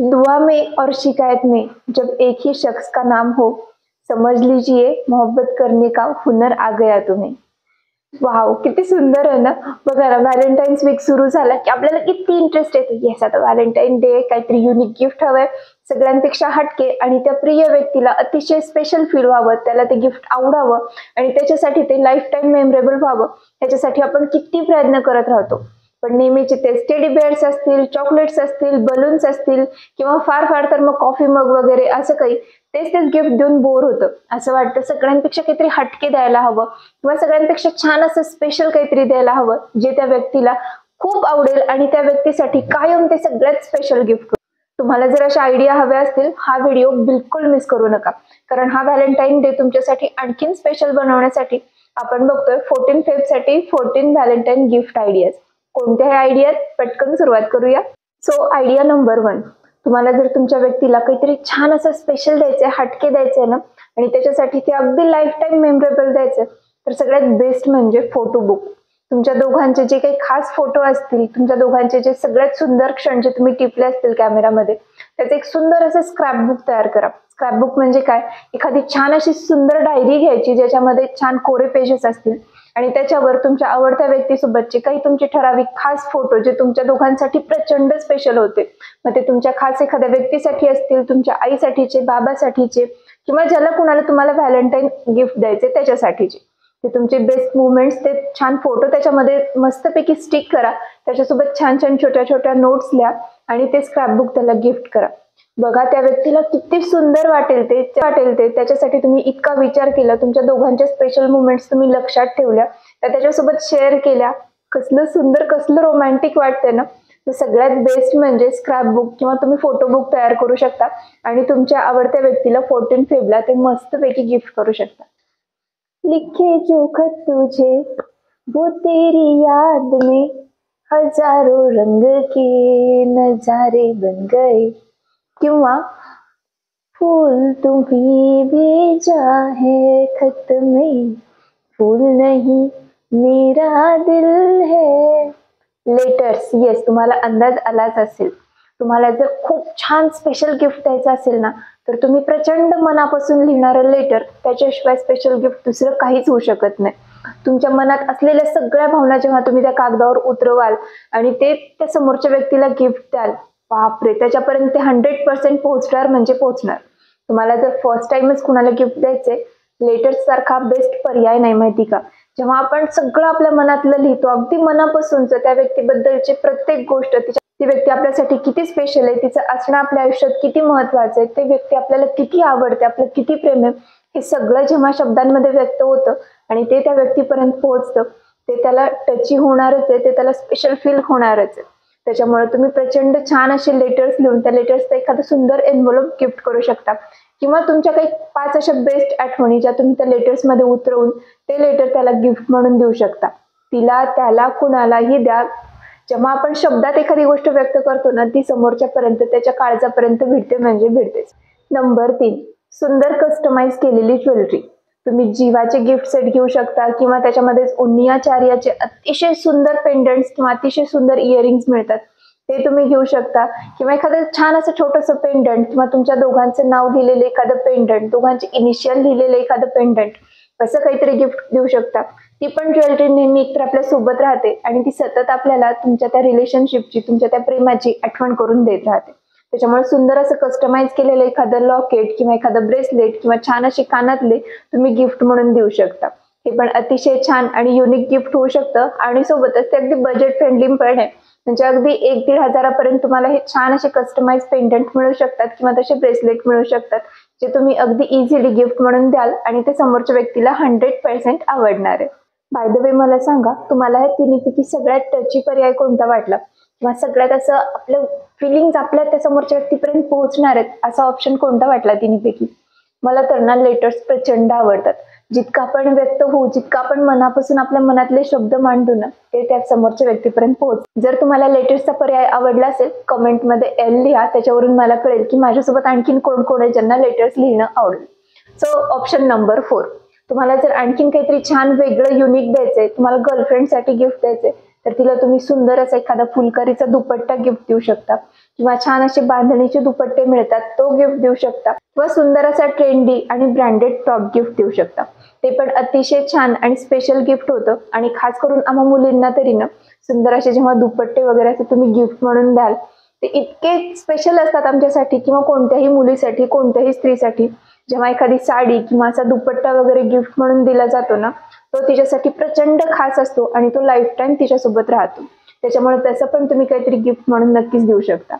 दुआ में और शिकायत में जब एक ही शख्स का नाम हो, समझ लीजिए मोहब्बत करने का हुनर आ गया तुम्हें. वाव, किती सुंदर आहे ना. बघा ना, व्हॅलेंटाईन्स वीक सुरू झाला की आपल्याला किती इंटरेस्ट येतो. येस, आता व्हॅलेंटाईन डे, काहीतरी युनिक गिफ्ट हवंय, सगळ्यांपेक्षा हटके आणि त्या प्रिय व्यक्तीला अतिशय स्पेशल फील व्हावं, त्याला ते गिफ्ट आवडावं आणि त्याच्यासाठी ते लाईफ टाईम मेमरेबल व्हावं, ह्याच्यासाठी आपण किती प्रयत्न करत राहतो. पण नेहमीचे ते टेडी बेअर्स असतील, चॉकलेट्स असतील, बलून्स असतील किंवा फार फार तर मग कॉफी मग वगैरे असं काही तेच गिफ्ट देऊन बोर होतं. असं वाटतं सगळ्यांपेक्षा काहीतरी हटके द्यायला हवं किंवा सगळ्यांपेक्षा छान असं स्पेशल काहीतरी द्यायला हवं, जे त्या व्यक्तीला खूप आवडेल आणि त्या व्यक्तीसाठी कायम ते सगळ्यात स्पेशल गिफ्ट. तुम्हाला जर अशा आयडिया हव्या असतील, हा व्हिडिओ बिलकुल मिस करू नका, कारण हा व्हॅलेंटाईन डे तुमच्यासाठी आणखीन स्पेशल बनवण्यासाठी आपण बघतोय 14 फेब्रुवारी साठी 14 व्हॅलेंटाईन गिफ्ट आयडियाज. कोणत्याही आयडियात पटकन सुरुवात करूया. सो आयडिया नंबर 1, तुम्हाला जर तुमच्या व्यक्तीला काहीतरी छान असं स्पेशल द्यायचंय, हटके द्यायचंय ना, आणि त्याच्यासाठी ते अगदी लाईफ टाईम मेमरेबल द्यायचं, तर सगळ्यात बेस्ट म्हणजे फोटो बुक. तुमच्या दोघांचे जे काही खास फोटो असतील, तुमच्या दोघांचे जे सगळ्यात सुंदर क्षण जे तुम्ही टिपले असतील कॅमेरामध्ये, त्याचं एक सुंदर असं स्क्रॅपबुक तयार करा. स्क्रॅपबुक म्हणजे काय, एखादी छान अशी सुंदर डायरी घ्यायची ज्याच्यामध्ये छान कोरे पेजेस असतील आणि त्याच्यावर तुमच्या आवडत्या व्यक्तीसोबतचे काही तुमचे ठराविक खास फोटो जे तुमच्या दोघांसाठी प्रचंड स्पेशल होते. मग ते तुमच्या खास एखाद्या व्यक्तीसाठी असतील, तुमच्या आईसाठीचे, बाबासाठीचे किंवा ज्याला कुणाला तुम्हाला व्हॅलेंटाईन गिफ्ट द्यायचे त्याच्यासाठीचे, ते तुमचे बेस्ट मुवमेंट्स, ते छान फोटो त्याच्यामध्ये मस्तपैकी स्टिक करा. त्याच्यासोबत छान छान छोट्या छोट्या नोट्स लिहा आणि ते स्क्रॅपबुक त्याला गिफ्ट करा. बघा त्या व्यक्तीला किती सुंदर वाटेल ते त्याच्यासाठी तुम्ही इतका विचार केला, तुमच्या दोघांच्या स्पेशल मुवमेंट्स तुम्ही लक्षात ठेवल्या, त्याच्यासोबत शेअर केल्या. कसलं सुंदर, कसलं रोमॅन्टिक वाटतंय ना. तर सगळ्यात बेस्ट म्हणजे स्क्रॅपबुक किंवा तुम्ही फोटो बुक तयार करू शकता आणि तुमच्या आवडत्या व्यक्तीला 14 फेब्रुवारीला ते मस्तपैकी गिफ्ट करू शकता. लिखे जो खत तुझे वो तेरी याद में हजारों रंग के नजारे बन गए, किंवा फूल तुम्ही भेजा है खत में, फूल नहीं मेरा दिल है. लेटर्स, येस, तुम्हाला अंदाज आलाच असेल. तुम्हाला जर खूप छान स्पेशल गिफ्ट द्यायचं असेल ना, तर तुम्ही प्रचंड मनापासून लिहिणारं लेटर, त्याच्याशिवाय स्पेशल गिफ्ट दुसरं काहीच होऊ शकत नाही. तुमच्या मनात असलेल्या सगळ्या भावना जेव्हा तुम्ही त्या कागदावर उतरवाल आणि ते त्या समोरच्या व्यक्तीला गिफ्ट द्याल, बापरे, त्याच्यापर्यंत ते 100% पोहोचणार म्हणजे पोहोचणार. तुम्हाला जर फर्स्ट टाइमच कुणाला गिफ्ट द्यायचे, लेटर्स सारखा बेस्ट पर्याय नाही, माहिती का. जेव्हा आपण सगळं आपल्या मनातलं लिहितो, अगदी मनापासूनच त्या व्यक्तीबद्दलची प्रत्येक गोष्ट, ती व्यक्ती आपल्यासाठी किती स्पेशल आहे, तिचं असणं आपल्या आयुष्यात किती महत्वाचं आहे, ते व्यक्ती आपल्याला किती आवडते, आपलं किती प्रेम आहे, हे सगळं जेव्हा शब्दांमध्ये व्यक्त होतं आणि ते त्या व्यक्तीपर्यंत पोहोचतं, ते त्याला टची होणारच आहे, ते त्याला स्पेशल फील होणारच आहे. त्याच्यामुळे तुम्ही प्रचंड छान असे लेटर्स लिहून त्या लेटर्सचं एखादं सुंदर एन्व्हलप गिफ्ट करू शकता, किंवा तुमच्या काही 5 अशा बेस्ट आठवणी ज्या तुम्ही त्या लेटर्स मध्ये उतरवून ते लेटर त्याला गिफ्ट म्हणून देऊ शकता. तिला, त्याला, कुणालाही द्या. जेव्हा आपण शब्दात एखादी गोष्ट व्यक्त करतो ना, ती समोरच्यापर्यंत, त्याच्या काळजापर्यंत भिडते म्हणजे भिडतेच. नंबर 3, सुंदर कस्टमाइज केलेली ज्वेलरी. तुम्ही जीवाचे गिफ्ट सेट घेऊ शकता किंवा त्याच्यामध्ये उन्नियाचार्याचे अतिशय सुंदर पेंडंट्स किंवा अतिशय सुंदर इयरिंग्स मिळतात, ते तुम्ही घेऊ शकता. किंवा एखादं छान असं छोटंसं पेंडंट किंवा तुमच्या दोघांचं नाव लिहिलेलं एखादं पेंडंट, दोघांचे इनिशियल लिहिलेलं एखादं पेंडंट, असं काहीतरी गिफ्ट देऊ शकता. ती पण ज्वेलरी नेहमी एकतर आपल्या सोबत राहते आणि ती सतत आपल्याला तुमच्या त्या रिलेशनशिपची, तुमच्या त्या प्रेमाची आठवण करून देत राहते. त्याच्यामुळे सुंदर असं कस्टमाइज केलेलं एखादं लॉकेट किंवा एखादं ब्रेसलेट किंवा छान असे कानातले तुम्ही गिफ्ट म्हणून देऊ शकता. हे पण अतिशय छान आणि युनिक गिफ्ट होऊ शकतं आणि सोबतच ते अगदी बजेट फ्रेंडली पण आहे. म्हणजे अगदी 1-1.5 हजारापर्यंत तुम्हाला हे छान असे कस्टमाइज पेंडंट मिळू शकतात किंवा तसे ब्रेसलेट मिळू शकतात, जे तुम्ही अगदी इझिली गिफ्ट म्हणून द्याल आणि ते समोरच्या व्यक्तीला 100% आवडणार आहे. बाय द वे, मला सांगा, तुम्हाला या तिन्हीपैकी सगळ्यात टची पर्याय कोणता वाटला, किंवा सगळ्यात असं आपलं फिलिंग्स आपल्या त्या समोरच्या व्यक्तीपर्यंत पोहोचणार आहेत असा ऑप्शन कोणता वाटला तिन्हीपैकी? मला तर ना लेटर्स प्रचंड आवडतात. जितकं आपण व्यक्त होऊ, जितकं आपण मनापासून आपल्या मनातले शब्द मांडू ना, ते त्या समोरच्या व्यक्तीपर्यंत पोहोच. जर तुम्हाला लेटर्सचा पर्याय आवडला असेल, कमेंटमध्ये L लिहा, त्याच्यावरून मला कळेल की माझ्यासोबत आणखीन कोण कोण आहे ज्यांना लेटर्स लिहिणं आवडेल. सो ऑप्शन नंबर 4, तुम्हाला जर आणखीन काहीतरी छान वेगळं युनिक द्यायचंय, तुम्हाला गर्लफ्रेंडसाठी गिफ्ट द्यायचंय, तर तिला तुम्ही सुंदर असा एखादा फुलकारीचा दुपट्टा गिफ्ट देऊ शकता, किंवा छान असे बांधणीचे दुपट्टे मिळतात तो गिफ्ट देऊ शकता, किंवा सुंदर असा ट्रेंडी आणि ब्रँडेड टॉप गिफ्ट देऊ शकता. ते पण अतिशय छान आणि स्पेशल गिफ्ट होतं. आणि खास करून आम्हा मुलींना तरी ना सुंदर असे जेव्हा दुपट्टे वगैरे असे तुम्ही गिफ्ट म्हणून द्याल, ते इतके स्पेशल असतात आमच्यासाठी किंवा कोणत्याही मुलीसाठी, कोणत्याही स्त्रीसाठी. जेव्हा एखादी साडी किंवा असा दुपट्टा वगैरे गिफ्ट म्हणून दिला जातो ना, तो तिच्यासाठी प्रचंड खास असतो आणि तो लाईफ टाइम तिच्यासोबत राहतो. त्याच्यामुळे तसं पण तुम्ही काहीतरी गिफ्ट म्हणून नक्कीच देऊ शकता.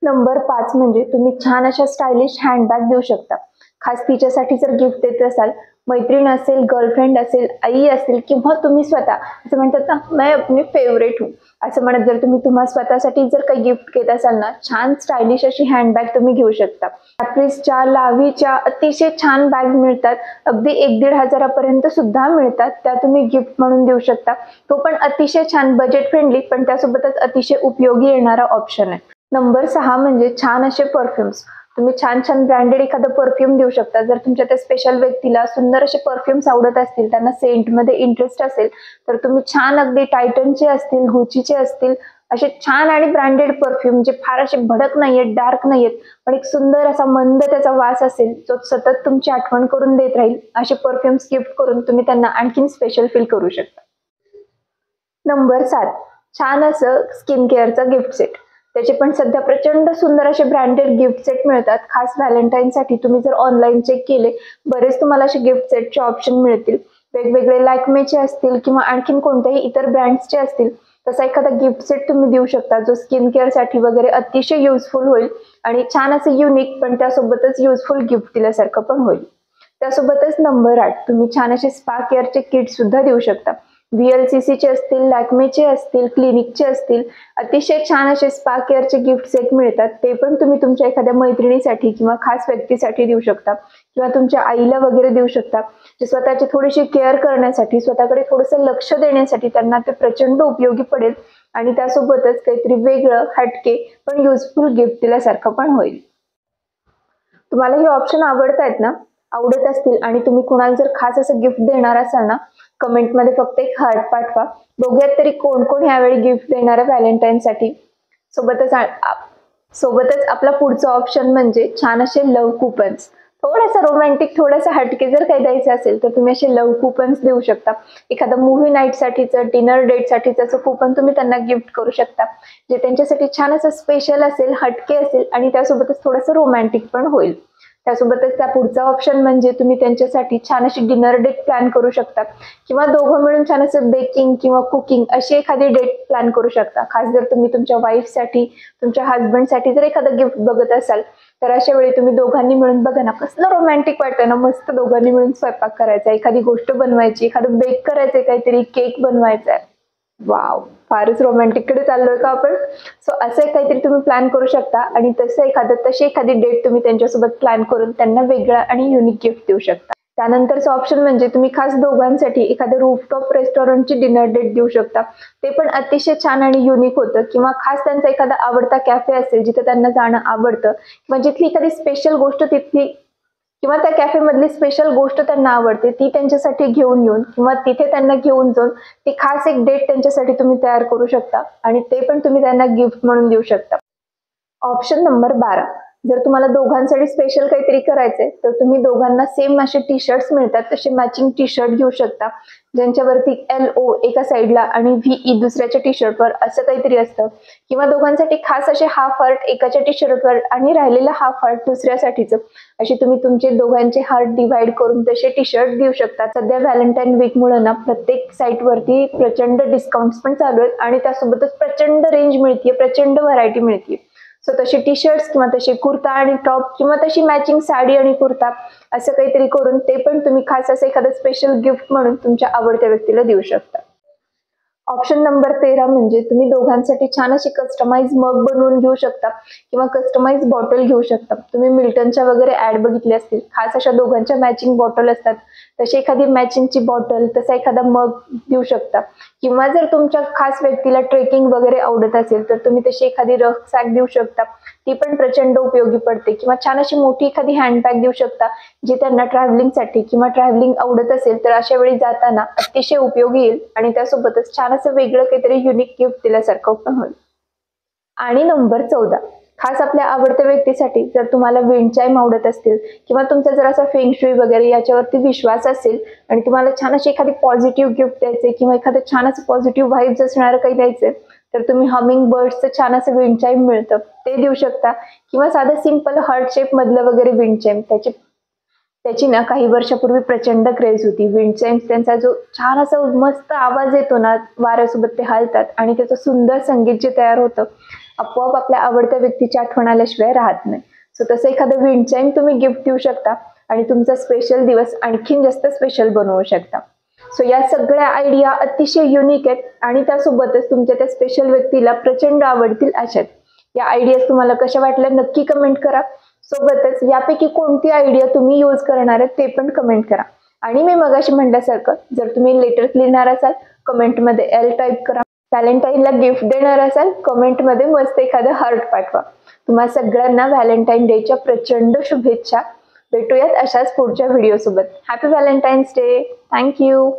नंबर 5 म्हणजे तुम्ही छान अशा स्टायलिश हँडबॅग देऊ शकता. खास तिच्यासाठी जर गिफ्ट देत असाल, मैत्रीण असेल, गर्लफ्रेंड असेल, आई असेल, किंवा तुम्ही स्वतः, असं म्हणतात ना मैं अपनी फेवरेट हूँ असं म्हणत जर तुम्ही तुम्हा स्वतःसाठी जर काही गिफ्ट घेत असाल ना, छान स्टायलिश अशी हँडबॅग तुम्ही घेऊ शकता. कॅप्रीसच्या, लाव्हीच्या अतिशय छान बॅग मिळतात, अगदी 1-1.5 हजारापर्यंत सुद्धा मिळतात. त्या तुम्ही गिफ्ट म्हणून देऊ शकता. तो पण अतिशय छान बजेट फ्रेंडली, पण त्यासोबतच अतिशय उपयोगी येणारा ऑप्शन आहे. नंबर 6 म्हणजे छान असे परफ्युम्स. तुम्ही छान छान ब्रँडेड एखादं परफ्यूम देऊ शकता. जर तुमच्या त्या स्पेशल व्यक्तीला सुंदर असे परफ्यूम्स आवडत असतील, त्यांना सेंटमध्ये इंटरेस्ट असेल, तर तुम्ही छान अगदी टायटनचे असतील, गुचीचे असतील, असे छान आणि ब्रँडेड परफ्यूम जे फार असे भडक नाहीयेत, डार्क नाहीयेत, पण एक सुंदर असा मंद त्याचा वास असेल, जो सतत तुमची आठवण करून देत राहील, असे परफ्यूम्स गिफ्ट करून तुम्ही त्यांना आणखीन स्पेशल फील करू शकता. नंबर 7 छान असं स्किन केअरचं गिफ्ट सेट. त्याचे पण सध्या प्रचंड सुंदर असे ब्रँडेड गिफ्ट सेट मिळतात. खास व्हॅलेंटाईनसाठी तुम्ही जर ऑनलाईन चेक केले, बरेच तुम्हाला असे गिफ्ट सेटचे ऑप्शन मिळतील. वेगवेगळे लॅक्मेचे असतील किंवा आणखीन कोणत्याही इतर ब्रँड्सचे असतील. तसा एखादा गिफ्ट सेट तुम्ही देऊ शकता, जो स्किन केअरसाठी वगैरे अतिशय युजफुल होईल आणि छान असं युनिक, पण त्यासोबतच युजफुल गिफ्ट दिल्यासारखं पण होईल. त्यासोबतच नंबर 8 तुम्ही छान असे स्पा केअरचे किट सुद्धा देऊ शकता. VLCCचे असतील, लॅक्मेचे असतील, क्लिनिकचे असतील, अतिशय छान असे स्पा केअरचे गिफ्ट सेट मिळतात. ते पण तुम्ही तुमच्या एखाद्या मैत्रिणीसाठी किंवा खास व्यक्तीसाठी देऊ शकता, किंवा तुमच्या आईला वगैरे देऊ शकता. जे स्वतःची थोडीशी केअर करण्यासाठी, स्वतःकडे थोडंसं लक्ष देण्यासाठी त्यांना ते प्रचंड उपयोगी पडेल. आणि त्यासोबतच काहीतरी वेगळं, हटके पण युजफुल गिफ्ट दिल्यासारखं पण होईल. तुम्हाला हे ऑप्शन आवडतायत ना? आवडत असतील आणि तुम्ही कुणाला जर खास असं गिफ्ट देणार असाल ना, कमेंटमध्ये फक्त एक हार्ट पाठवा. बघूयात तरी कोण कोण यावेळी गिफ्ट देणार आहे व्हॅलेंटाईनसाठी. सोबतच आपला पुढचा ऑप्शन म्हणजे छान असे लव्ह कुपन्स. थोडंसं रोमॅन्टिक, थोडंसं हटके जर काही द्यायचं असेल तर तुम्ही असे लव्ह कुपन्स देऊ शकता. एखादं मूव्ही नाईटसाठीचं, डिनर डेटसाठीचं असं कुपन तुम्ही त्यांना गिफ्ट करू शकता, जे त्यांच्यासाठी छान असं स्पेशल असेल, हटके असेल आणि त्यासोबतच थोडंसं रोमॅन्टिक पण होईल. त्यासोबतच त्या पुढचा ऑप्शन म्हणजे तुम्ही त्यांच्यासाठी छान अशी डिनर डेट प्लॅन करू शकता, किंवा दोघं मिळून छान असं बेकिंग किंवा कुकिंग अशी एखादी डेट प्लॅन करू शकता. खास जर तुम्ही तुमच्या वाईफसाठी, तुमच्या हस्बंडसाठी जर एखादं गिफ्ट बघत असाल, तर अशा वेळी तुम्ही दोघांनी मिळून बघा ना, कसलं रोमॅन्टिक वाटतं ना. मस्त दोघांनी मिळून स्वयंपाक करायचा, एखादी गोष्ट बनवायची, एखादं बेक करायचंय, काहीतरी केक बनवायचा आहे. वाव, फारच रोमॅन्टिक कडे चाललोय का आपण? सो असं काहीतरी तुम्ही प्लॅन करू शकता आणि तशी एखादी डेट तुम्ही त्यांच्यासोबत प्लॅन करून त्यांना वेगळा आणि युनिक गिफ्ट देऊ शकता. त्यानंतरचं ऑप्शन म्हणजे तुम्ही खास दोघांसाठी एखाद्या रूफटॉप रेस्टॉरंटची डिनर डेट देऊ शकता. ते पण अतिशय छान आणि युनिक होतं. किंवा खास त्यांचा एखादा आवडता कॅफे असेल, जिथे त्यांना जाणं आवडतं, किंवा जिथली एखादी स्पेशल गोष्ट तिथली किंवा त्या कॅफेमधली स्पेशल गोष्ट त्यांना आवडते, ती त्यांच्यासाठी घेऊन येऊन किंवा तिथे त्यांना घेऊन जाऊन ती खास एक डेट त्यांच्यासाठी तुम्ही तयार करू शकता आणि ते पण तुम्ही त्यांना गिफ्ट म्हणून देऊ शकता. ऑप्शन नंबर 12 जर तुम्हाला दोघांसाठी स्पेशल काहीतरी करायचंय, तर तुम्ही दोघांना सेम असे टी शर्ट्स मिळतात, तसे मॅचिंग टी शर्ट घेऊ शकता, ज्यांच्यावरती LO एका साईडला आणि VE दुसऱ्याच्या टी शर्टवर असं काहीतरी असतं. किंवा दोघांसाठी खास असे हाफ हार्ट एकाच्या टी शर्टवर आणि राहिलेला हाफ हार्ट दुसऱ्यासाठीचं, अशी तुम्ही तुमचे दोघांचे हार्ट डिवाइड करून तसे टी शर्ट देऊ शकता. सध्या व्हॅलेंटाईन वीक मुळे ना प्रत्येक साईटवरती प्रचंड डिस्काउंट्स पण चालू आहेत आणि त्यासोबतच प्रचंड रेंज मिळते, प्रचंड व्हरायटी मिळते. सो तसे टी शर्ट्स किंवा तसे कुर्ता आणि टॉप किंवा तशी मॅचिंग साडी आणि कुर्ता असं काहीतरी करून ते पण तुम्ही खास असं एखादं स्पेशल गिफ्ट म्हणून तुमच्या आवडत्या व्यक्तीला देऊ शकता. ऑप्शन नंबर 13 म्हणजे तुम्ही दोघांसाठी छान अशी कस्टमाइज मग बनवून घेऊ शकता किंवा कस्टमाइज बॉटल घेऊ शकता. तुम्ही मिल्टनच्या वगैरे ऍड बघितली असतील, खास अशा दोघांच्या मॅचिंग बॉटल असतात, तशी एखादी मॅचिंगची बॉटल, तसा एखादा मग देऊ शकता. किंवा जर तुमच्या खास व्यक्तीला ट्रेकिंग वगैरे आवडत असेल, तर तुम्ही तशी एखादी रफ सॅक देऊ शकता, ती पण प्रचंड उपयोगी पडते. किंवा छान अशी मोठी एखादी हँडबॅग देऊ शकता, जी त्यांना ट्रॅव्हलिंगसाठी किंवा ट्रॅव्हलिंग आवडत असेल तर अशा वेळी जाताना अतिशय उपयोगी येईल आणि त्यासोबतच छान असं वेगळं काहीतरी युनिक गिफ्ट दिल्यासारखं पण होईल. आणि नंबर 14, खास आपल्या आवडत्या व्यक्तीसाठी जर तुम्हाला विंड चाइम आवडत असतील किंवा तुमचा जर असा फेंग शुई वगैरे याच्यावरती विश्वास असेल आणि तुम्हाला छान अशी एखादी पॉझिटिव्ह गिफ्ट द्यायचे किंवा एखादं छान असं पॉझिटिव्ह व्हाइब्स असणारं काही द्यायचे, तर तुम्ही हमिंग बर्ड्सचं छान असं विंड चाइम मिळतं ते देऊ शकता किंवा साधं सिंपल हार्ट शेप मधलं वगैरे विंड चाइम. त्याची ना काही वर्षापूर्वी प्रचंड क्रेज होती. विंड चाइम्स त्यांचा जो छान असा मस्त आवाज येतो ना, वाऱ्यासोबत ते हलतात आणि त्याचं सुंदर संगीत जे तयार होतं, आपोआप आपल्या आवडत्या व्यक्तीची आठवण आल्याशिवाय राहत नाही. सो तसं एखादं विंड चाइम तुम्ही गिफ्ट देऊ शकता आणि तुमचा स्पेशल दिवस आणखीन जास्त स्पेशल बनवू शकता. सो या सगळ्या आयडिया अतिशय युनिक आहेत आणि त्यासोबतच तुमच्या त्या स्पेशल व्यक्तीला प्रचंड आवडतील अशात. या आयडियाज तुम्हाला कशा वाटल्या नक्की कमेंट करा. सोबतच यापैकी कोणती आयडिया तुम्ही यूज करणार आहे ते पण कमेंट करा. आणि मी मगाशी म्हटल्यासारखं जर तुम्ही लेटर्स लिहिणार असाल कमेंटमध्ये L टाईप करा. व्हॅलेंटाईनला गिफ्ट देणार असाल कमेंटमध्ये मस्त एखादं हार्ट पाठवा. तुम्हा सगळ्यांना व्हॅलेंटाईन डेच्या प्रचंड शुभेच्छा. भेटूयात अशाच पुढच्या व्हिडिओ सोबत. Happy Valentine's day. थँक्यू.